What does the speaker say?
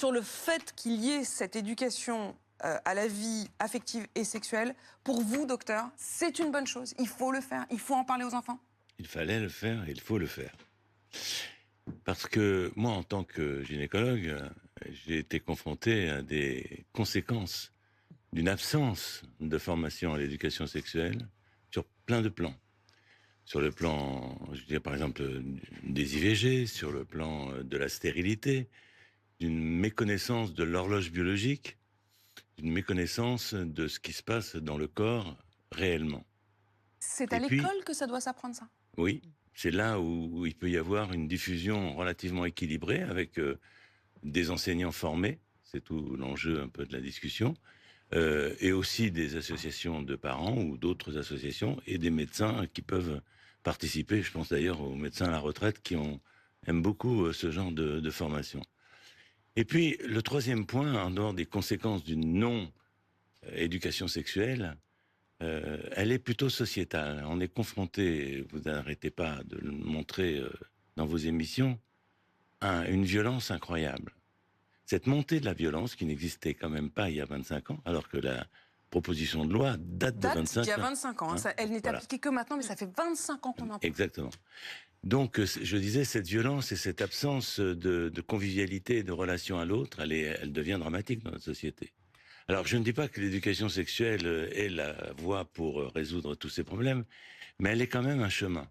sur le fait qu'il y ait cette éducation à la vie affective et sexuelle. Pour vous, docteur, c'est une bonne chose. Il faut le faire. Il faut en parler aux enfants. Il fallait le faire et il faut le faire. Parce que moi, en tant que gynécologue, j'ai été confronté à des conséquences d'une absence de formation à l'éducation sexuelle sur plein de plans. Sur le plan, je dirais par exemple, des IVG, sur le plan de la stérilité, d'une méconnaissance de l'horloge biologique, d'une méconnaissance de ce qui se passe dans le corps réellement. C'est à Et puis, l'école que ça doit s'apprendre, ça. oui, c'est là où il peut y avoir une diffusion relativement équilibrée avec des enseignants formés, c'est tout l'enjeu un peu de la discussion, et aussi des associations de parents ou d'autres associations et des médecins qui peuvent participer. Je pense d'ailleurs aux médecins à la retraite aiment beaucoup ce genre de formation. Et puis, le troisième point, en dehors des conséquences d'une non-éducation sexuelle, elle est plutôt sociétale. On est confronté, vous n'arrêtez pas de le montrer dans vos émissions, à une violence incroyable. Cette montée de la violence qui n'existait quand même pas il y a 25 ans, alors que la proposition de loi date de Date d'il 25 y a ans. 25 ans. Hein, Elle n'est voilà. appliquée que maintenant, mais ça fait 25 ans qu'on en parle. Exactement. Donc, je disais, cette violence et cette absence de convivialité et de relation à l'autre, elle devient dramatique dans notre société. Alors, je ne dis pas que l'éducation sexuelle est la voie pour résoudre tous ces problèmes, mais elle est quand même un chemin.